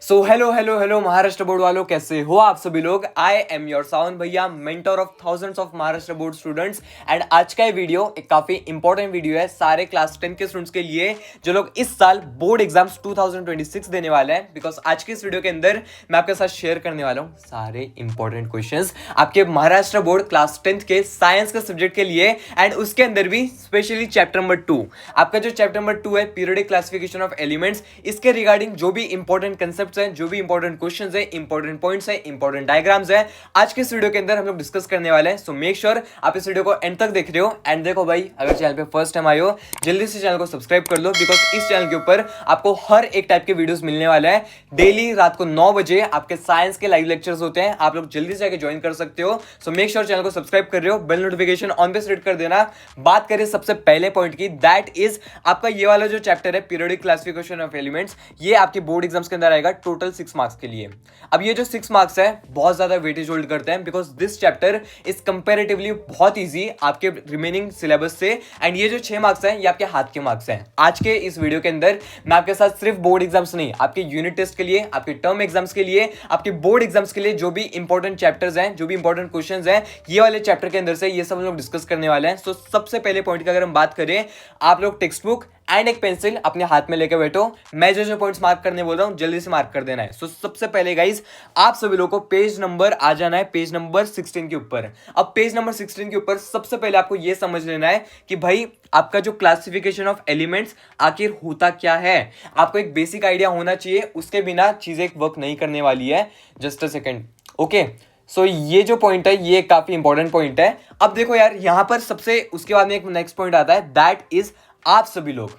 So hello hello hello Maharashtra board वालों, कैसे हो आप सभी लोग। आई एम योर सावन भैया, mentor of thousands of Maharashtra board students. And आज का ये वीडियो एक काफी इंपॉर्टेंट वीडियो है सारे क्लास 10 के स्टूडेंट्स के लिए जो लोग इस साल बोर्ड एग्जाम्स 2026 देने वाले हैं। बिकॉज आज के इस वीडियो के अंदर मैं आपके साथ शेयर करने वाला हूँ सारे इंपॉर्टेंट क्वेश्चंस आपके महाराष्ट्र बोर्ड क्लास 10 के साइंस के सब्जेक्ट के लिए। एंड उसके अंदर भी स्पेशली चैप्टर नंबर 2, आपका जो चैप्टर नंबर 2 है पीरियोडिक क्लासिफिकेशन ऑफ एलिमेंट्स, इसके रिगार्डिंग जो भी इंपॉर्टेंट कंसेप्ट्स हैं, जो भी इंपॉर्टेंट क्वेश्चंस हैं, इंपॉर्टेंट पॉइंट्स हैं, इंपॉर्टेंट डायग्राम्स हैं, आज के इस वीडियो के अंदर हम लोग डिस्कस करने वाले हैं। सो मेक श्योर आप इस वीडियो को एंड तक देख रहे हो। एंड देखो भाई, अगर चैनल पे फर्स्ट टाइम आए हो जल्दी से चैनल को सब्सक्राइब कर लो, बिकॉज इस चैनल के ऊपर आपको हर एक टाइप के वीडियोस मिलने वाले हैं। डेली रात को 9 बजे आपके साइंस के लाइव लेक्चर्स होते हैं, आप लोग जल्दी से जाके ज्वाइन कर सकते हो। सो मेक श्योर चैनल को सब्सक्राइब कर रहे हो, बेल नोटिफिकेशन ऑन पे सेट कर देना। बात करें सबसे पहले पॉइंट की, दैट इज आपका ये वाला जो चैप्टर है पीरियोडिक क्लासिफिकेशन ऑफ एलिमेंट्स, ये आपके बोर्ड एग्जाम्स के अंदर आएगा टोटल 6 मार्क्स के लिए। अब ये जो 6 मार्क्स है बहुत ज्यादा वेटेज होल्ड करते हैं, because this chapter is comparatively बहुत इजी आपके रिमेनिंग सिलेबस से। एंड ये जो 6 मार्क्स हैं ये आपके हाथ के मार्क्स हैं। आज के इस वीडियो के अंदर मैं आपके साथ सिर्फ बोर्ड एग्जाम्स नहीं, आपके यूनिट टेस्ट के लिए, आपके टर्म एग्जाम्स के लिए, आपके बोर्ड एग्जाम्स के लिए जो भी इंपॉर्टेंट चैप्टर्स हैं, जो भी इंपॉर्टेंट क्वेश्चंस हैं, ये वाले चैप्टर के अंदर से ये सब लोग डिस्कस करने वाले हैं। सो सबसे पहले पॉइंट की अगर हम बात करें, आप लोग टेक्स्ट बुक एंड एक पेंसिल अपने हाथ में लेकर बैठो। मैं जो पॉइंट्स मार्क करने बोल रहा हूं जल्दी से मार्क कर देना है। सो सबसे पहले गाइस, आप सभी लोगों को पेज नंबर आ जाना है, पेज नंबर 16 के ऊपर। अब पेज नंबर 16 के ऊपर सबसे पहले आपको यह समझ लेना है कि भाई आपका जो क्लासिफिकेशन ऑफ एलिमेंट्स आखिर होता क्या है। आपको एक बेसिक आइडिया होना चाहिए, उसके बिना चीजें वर्क नहीं करने वाली है। Just a second, okay. So ये जो पॉइंट है ये काफी इंपॉर्टेंट पॉइंट है। अब देखो यार, यहां पर सबसे उसके बाद में एक नेक्स्ट पॉइंट आता है, दैट इज आप सभी लोग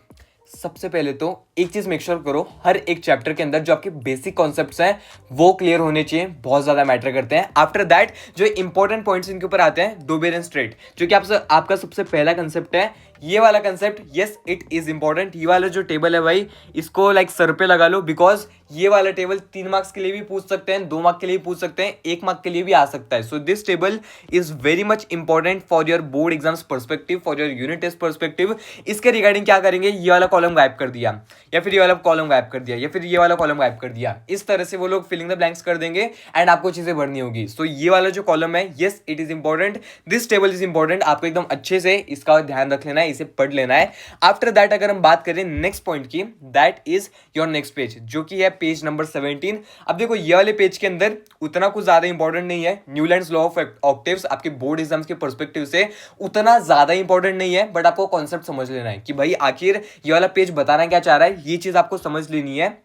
सबसे पहले तो एक चीज मेक श्योर करो, हर एक चैप्टर के अंदर जो आपके बेसिक कॉन्सेप्ट्स हैं वो क्लियर होने चाहिए, बहुत ज्यादा मैटर करते हैं। आफ्टर दैट जो इंपॉर्टेंट पॉइंट्स इनके ऊपर आते हैं, डोबेर एंड स्ट्रेट, जो कि आपका सबसे पहला कंसेप्ट है। ये वाला concept, yes it is important. ये वाला जो टेबल है भाई, इसको लाइक सर पे लगा लो, बिकॉज ये वाला टेबल 3 मार्क्स के लिए भी पूछ सकते हैं, 2 मार्क्स के लिए भी पूछ सकते हैं, 1 मार्क के लिए भी आ सकता है। So this table is very much important for your board exams perspective, for your unit test perspective. इसके रिगार्डिंग क्या करेंगे, ये वाला कॉलम गायब कर दिया, या फिर ये वाला कॉलम गायब कर दिया, या फिर ये वाला कॉलम गायब कर दिया, इस तरह से वो लोग फिलिंग द ब्लैंक्स कर देंगे एंड आपको चीजें भरनी होगी। सो ये वाला जो कॉलम है, yes it is important, this table is important. आपको एकदम अच्छे से इसका ध्यान रख लेना है, इसे पढ़ लेना है। आफ्टर दैट अगर हम बात करें नेक्स्ट पॉइंट की, that is your next page, जो कि है पेज नंबर 17। अब देखो ये वाले पेज के अंदर उतना कुछ ज्यादा इंपॉर्टेंट नहीं है, न्यूलैंड्स लॉ ऑफ ऑक्टेव्स आपके बोर्ड एग्जाम्स के पर्सपेक्टिव से उतना ज्यादा इंपॉर्टेंट नहीं है, बट आपको कॉन्सेप्ट समझ लेना है कि भाई आखिर ये वाला पेज बताना क्या चाह रहा है, ये चीज आपको समझ लेनी है।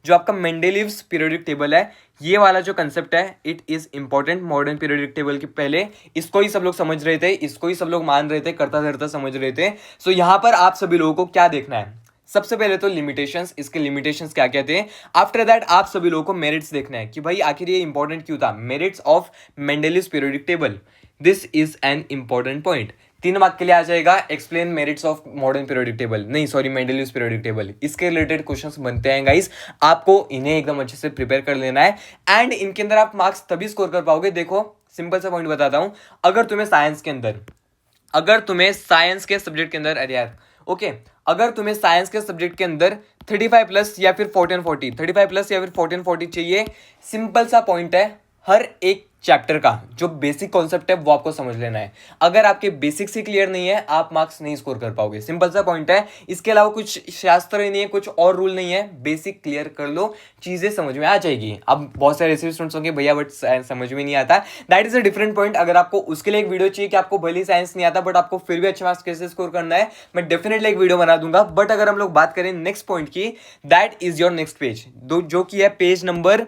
जो आपका मेंडेलीव्स पीरियोडिक टेबल है, ये वाला जो कंसेप्ट है, it is important. Modern periodic table के पहले इसको ही सब लोग समझ रहे थे, इसको ही सब लोग मान रहे थे, करता धरता समझ रहे थे। सो यहां पर आप सभी लोगों को क्या देखना है, सबसे पहले तो लिमिटेशंस, इसके लिमिटेशंस क्या क्या थे। आफ्टर दैट आप सभी लोगों को मेरिट्स देखना है कि भाई आखिर ये इंपॉर्टेंट क्यों था। Merits of Mendeleev's periodic table, this is an important point. 3 mark के लिए आ जाएगा, explain merits of modern periodic table, नहीं सॉरी मेंडेलीव्स पीरियोडिक टेबल। इसके रिलेटेड क्वेश्चंस बनते हैं गाइस, आपको इन्हें एकदम अच्छे से प्रिपेयर कर लेना है। एंड इनके अंदर आप मार्क्स तभी स्कोर कर पाओगे। देखो सिंपल सा पॉइंट बताता हूं, अगर तुम्हें साइंस के सब्जेक्ट के अंदर, अरे यार ओके, अगर तुम्हें साइंस के सब्जेक्ट के अंदर 35 प्लस या फिर 1440, 35 प्लस या फिर 1440 चाहिए, सिंपल सा पॉइंट है, हर एक चैप्टर का जो बेसिक कॉन्सेप्ट है वो आपको समझ लेना है। अगर आपके बेसिक्स ही क्लियर नहीं है, आप मार्क्स नहीं स्कोर कर पाओगे, सिंपल सा पॉइंट है। इसके अलावा कुछ शास्त्र ही नहीं है, कुछ और रूल नहीं है, बेसिक क्लियर कर लो, चीजें समझ में आ जाएगी। अब बहुत सारे ऐसे स्टूडेंट्स होंगे भैया बट समझ में नहीं आता, that is a different point. अगर आपको उसके लिए एक वीडियो चाहिए कि आपको भले साइंस नहीं आता बट आपको फिर भी अच्छे मार्क्स कैसे स्कोर करना है, मैं डेफिनेटली एक वीडियो बना दूंगा। बट अगर हम लोग बात करें नेक्स्ट पॉइंट की, that is your next page, जो कि है पेज नंबर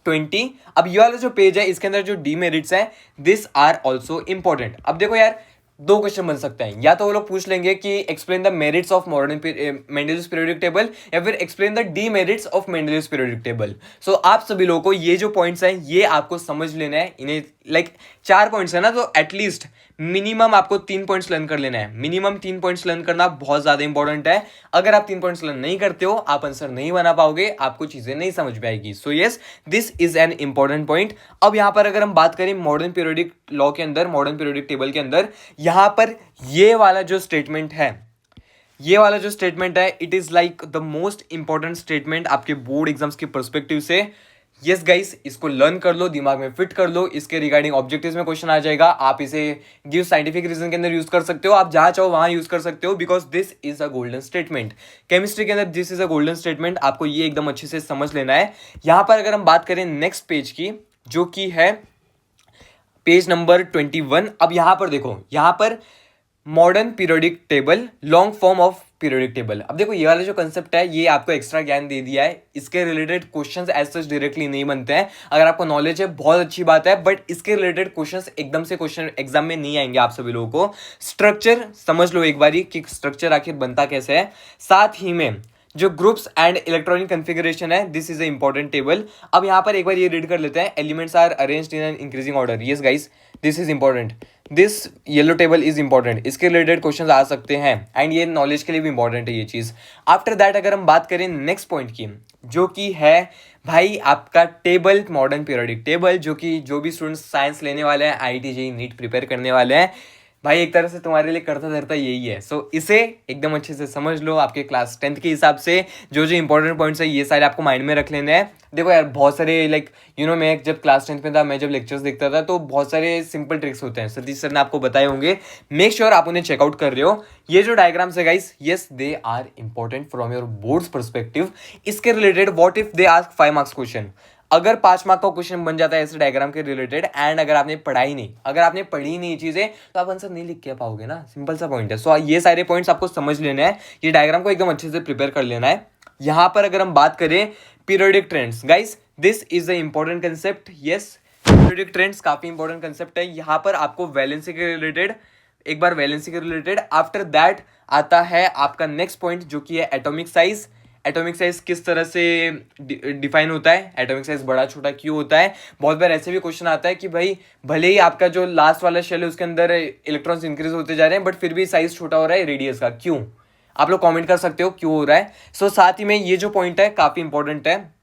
20। अब ये वाला जो पेज है इसके अंदर जो डीमेरिट्स हैं, दिस आर ऑल्सो इंपॉर्टेंट। अब देखो यार, 2 क्वेश्चन बन सकते हैं, या तो वो लोग पूछ लेंगे कि explain the merits of modern Mendeleev's periodic table, या फिर explain the demerits of Mendeleev's periodic table. So आप सभी लोगों को ये जो पॉइंट्स हैं ये आपको समझ लेना है। इन्हें लाइक 4 पॉइंट्स है ना, तो एटलीस्ट मिनिमम आपको 3 पॉइंट्स लर्न कर लेना है। मिनिमम 3 पॉइंट्स लर्न करना बहुत ज्यादा इंपॉर्टेंट है। अगर आप 3 पॉइंट्स लर्न नहीं करते हो, आप आंसर नहीं बना पाओगे, आपको चीजें नहीं समझ में आएगी। So yes, this is an important point. अब यहां पर अगर हम बात करें मॉडर्न पीरियोडिक लॉ के अंदर, मॉडर्न पीरियोडिक टेबल के अंदर, यहां पर ये वाला जो स्टेटमेंट है, ये वाला जो स्टेटमेंट है it is like the most important statement आपके बोर्ड एग्जाम्स के पर्सपेक्टिव से। यस गाइस, इसको लर्न कर लो, दिमाग में फिट कर लो, इसके रिगार्डिंग ऑब्जेक्टिव्स में क्वेश्चन आ जाएगा। आप इसे गिव साइंटिफिक रीजन के अंदर यूज कर सकते हो, आप जहां चाहो वहां यूज कर सकते हो, because this is a golden statement. Chemistry के अंदर this is a golden statement, आपको ये एकदम अच्छे से समझ लेना है। यहां पर अगर हम बात करें नेक्स्ट पेज की, जो कि है पेज नंबर 21। अब यहां पर देखो, यहां पर modern periodic table, long form of periodic table. अब देखो, ये वाला जो कंसेप्ट है ये आपको एक्स्ट्रा ज्ञान दे दिया है, इसके related questions as such directly नहीं बनते हैं। अगर आपको नॉलेज है बहुत अच्छी बात है, बट इसके रिलेटेड क्वेश्चंस एकदम से क्वेश्चन एग्जाम में नहीं आएंगे आप सभी लोगों को। स्ट्रक्चर समझ लो एक बारी कि स्ट्रक्चर आखिर बनता कैसे है। साथ ही में जो ग्रुप्स एंड इलेक्ट्रॉनिक कॉन्फ़िगरेशन है, this is a important table. अब यहाँ पर एक बार ये रीड कर लेते हैं, elements are arranged in an increasing order. Yes guys, this is important, this yellow table is important, इसके रिलेटेड क्वेश्चन आ सकते हैं एंड ये नॉलेज के लिए भी इंपॉर्टेंट है ये चीज। आफ्टर दैट अगर हम बात करें नेक्स्ट पॉइंट की, जो कि है भाई आपका टेबल, मॉडर्न पीरियोडिक टेबल, जो कि जो भी स्टूडेंट्स साइंस लेने वाले हैं, IIT JEE नीट प्रिपेयर करने वाले हैं, भाई एक तरह से तुम्हारे लिए करता धरता यही है। सो इसे एकदम अच्छे से समझ लो, आपके क्लास 10th के हिसाब से जो जो इंपॉर्टेंट पॉइंट्स है ये सारे आपको माइंड में रख लेने हैं। देखो यार, बहुत सारे लाइक मैं जब क्लास 10th में था, मैं जब लेक्चर्स देखता था तो बहुत सारे सिंपल ट्रिक्स होते हैं, सतीश सर ने आपको बताए होंगे। मेक श्योर आप उन्हें चेकआउट कर रहे हो। ये जो डायग्राम्स है guys, yes they are important from your boards perspective. इसके related what if they ask 5 marks question, अगर 5 मार्क का क्वेश्चन बन जाता है ऐसे डायग्राम के रिलेटेड, एंड अगर आपने पढ़ाई नहीं, अगर आपने पढ़ी नहीं चीजें, तो आप आंसर नहीं लिख के पाओगे ना, सिंपल सा पॉइंट है। सो ये सारे पॉइंट्स आपको समझ लेना है, ये डायग्राम को एकदम अच्छे से प्रिपेयर कर लेना है। यहां पर अगर हम बात करें periodic trends, guys this is the important concept. Yes, periodic trends काफी इंपॉर्टेंट कंसेप्ट है। यहां पर आपको वैलेंसी के रिलेटेड, एक बार वैलेंसी के रिलेटेड, आफ्टर दैट आता है आपका नेक्स्ट पॉइंट जो कि है एटॉमिक साइज। एटॉमिक साइज किस तरह से डिफाइन होता है, एटॉमिक साइज बड़ा छोटा क्यों होता है। बहुत बार ऐसे भी क्वेश्चन आता है कि भाई भले ही आपका जो लास्ट वाला शेल है उसके अंदर इलेक्ट्रॉन्स इंक्रीज होते जा रहे हैं, बट फिर भी साइज छोटा हो रहा है रेडियस का, क्यों? आप लोग कमेंट कर सकते हो क्यों हो रहा है। सो साथ ही में ये जो पॉइंट है काफी इंपॉर्टेंट है।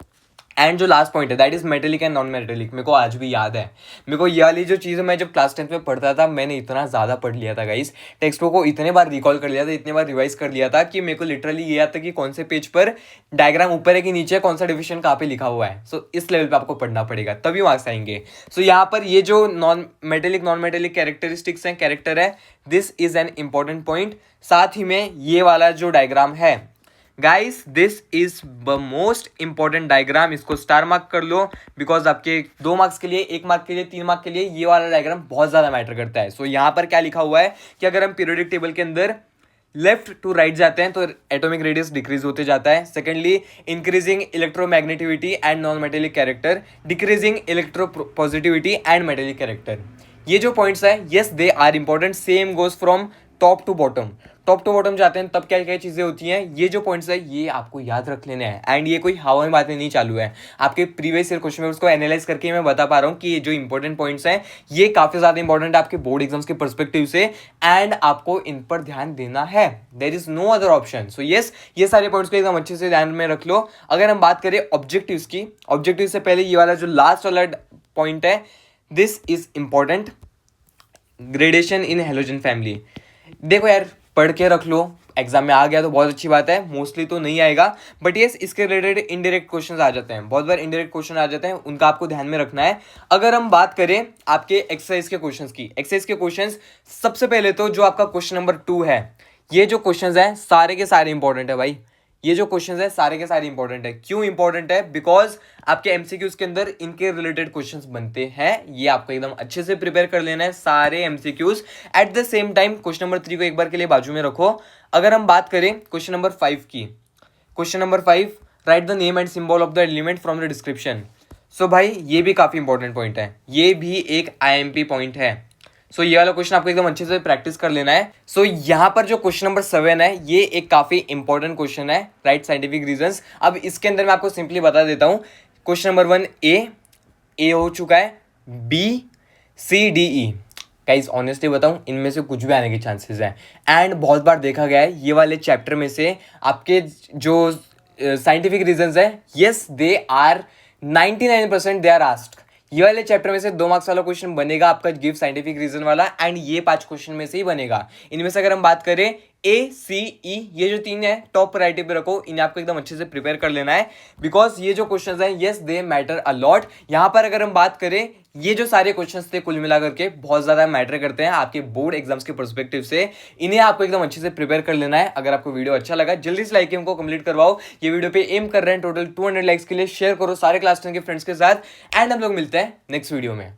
एंड जो लास्ट पॉइंट है that is metallic and non metallic. मेरे को आज भी याद है, मेरे को ये वाली जो चीज़ मैं जब क्लास 10th में पढ़ता था, मैंने इतना ज़्यादा पढ़ लिया था गाइस, टेक्स्ट बुक को इतने बार रिकॉल कर लिया था, इतने बार रिवाइज कर लिया था कि मेरे को लिटरली ये याद था कि कौन से पेज पर डायग्राम ऊपर है कि नीचे है, कौन सा डिविजन कहाँ पे लिखा हुआ है। सो इस लेवल पे आपको पढ़ना पड़ेगा तभी मार्क्स आएंगे। सो यहाँ पर ये जो नॉन मेटेलिक कैरेक्टरिस्टिक्स हैं, कैरेक्टर है, this is an important point. साथ ही में ये वाला जो डायग्राम है guys, this is the most important diagram, इसको स्टार मार्क कर लो, बिकॉज आपके 2 मार्क्स के लिए, 1 मार्क के लिए, 3 मार्क के लिए ये वाला डायग्राम बहुत ज्यादा मैटर करता है। सो यहाँ पर क्या लिखा हुआ है कि अगर हम पीरियोडिक टेबल के अंदर लेफ्ट टू राइट जाते हैं तो एटॉमिक रेडियस डिक्रीज होते जाता है। Secondly, increasing electromagnetivity and non metallic character, decreasing electropositivity and metallic character. ये जो पॉइंट्स है, yes they are important, same goes from top to bottom. Top to bottom जाते हैं तब क्या क्या चीजें होती हैं, ये जो पॉइंट्स है ये आपको याद रख लेने हैं। एंड ये कोई हवा में बातें नहीं चालू है, आपके प्रीवियस ईयर क्वेश्चन पेपर्स को एनालाइज करके मैं बता पा रहा हूँ कि ये जो इंपॉर्टेंट पॉइंट्स हैं ये काफी ज्यादा इंपॉर्टेंट है आपके बोर्ड एग्जाम्स के पर्सपेक्टिव से, एंड आपको इन पर ध्यान देना है, there is no other option. So yes, ये सारे पॉइंट्स को एकदम अच्छे से ध्यान में रख लो। अगर हम बात करें ऑब्जेक्टिव्स की, ऑब्जेक्टिव से पहले ये वाला जो लास्ट वाला पॉइंट है, this is important, gradation in halogen family. देखो यार, पढ़ के रख लो, एग्जाम में आ गया तो बहुत अच्छी बात है, मोस्टली तो नहीं आएगा, बट यस इसके रिलेटेड इनडायरेक्ट क्वेश्चंस आ जाते हैं, बहुत बार इनडायरेक्ट क्वेश्चन आ जाते हैं, उनका आपको ध्यान में रखना है। अगर हम बात करें आपके एक्सरसाइज के क्वेश्चंस की, एक्सरसाइज के क्वेश्चंस, सबसे पहले तो जो आपका क्वेश्चन नंबर 2 है, ये जो क्वेश्चंस हैं सारे के सारे इंपॉर्टेंट है भाई। ये जो क्वेश्चंस है सारे के सारे इंपॉर्टेंट है। क्यों इंपॉर्टेंट है? बिकॉज आपके एमसीक्यूज के अंदर इनके रिलेटेड क्वेश्चंस बनते हैं, ये आपको एकदम अच्छे से प्रिपेयर कर लेना है सारे MCQs. At the same time question number 3 को एक बार के लिए बाजू में रखो। अगर हम बात करें क्वेश्चन नंबर 5 की, question number 5, write the name and symbol of the element from the description. So भाई ये भी काफी इंपॉर्टेंट पॉइंट है, ये भी एक आईएमपी पॉइंट है। सो ये वाला क्वेश्चन आपको एकदम अच्छे से प्रैक्टिस कर लेना है। सो यहाँ पर जो क्वेश्चन नंबर 7 है, ये एक काफी इंपॉर्टेंट क्वेश्चन है, राइट साइंटिफिक रीजंस। अब इसके अंदर मैं आपको सिंपली बता देता हूँ, क्वेश्चन नंबर 1 ए हो चुका है, B C D E. Guys honestly बताऊं, इनमें से कुछ भी आने के चांसेस हैं, एंड बहुत बार देखा गया है ये वाले चैप्टर में से आपके जो साइंटिफिक रीजंस है, yes they are 99% they are asked. ये वाले चैप्टर में से 2 मार्क्स वाला क्वेश्चन बनेगा आपका गिव साइंटिफिक रीजन वाला, एंड ये 5 क्वेश्चन में से ही बनेगा। इनमें से अगर हम बात करें ACE, ये जो तीन है टॉप प्रायोरिटी पे रखो, इन्हें आपको एकदम अच्छे से प्रिपेयर कर लेना है, बिकॉज ये जो क्वेश्चंस हैं yes they matter a lot. यहाँ पर अगर हम बात करें, ये जो सारे क्वेश्चंस थे कुल मिलाकर के बहुत ज्यादा मैटर करते हैं आपके बोर्ड एग्जाम्स के पर्सपेक्टिव से, इन्हें आपको एकदम अच्छे से प्रिपेयर कर लेना है। अगर आपको वीडियो अच्छा लगा जल्दी से लाइक को कंप्लीट करवाओ, ये वीडियो पे एम कर रहे हैं टोटल 200 लाइक्स के लिए, शेयर करो सारे क्लास 10 के फ्रेंड्स के साथ, एंड हम लोग मिलते हैं नेक्स्ट वीडियो में।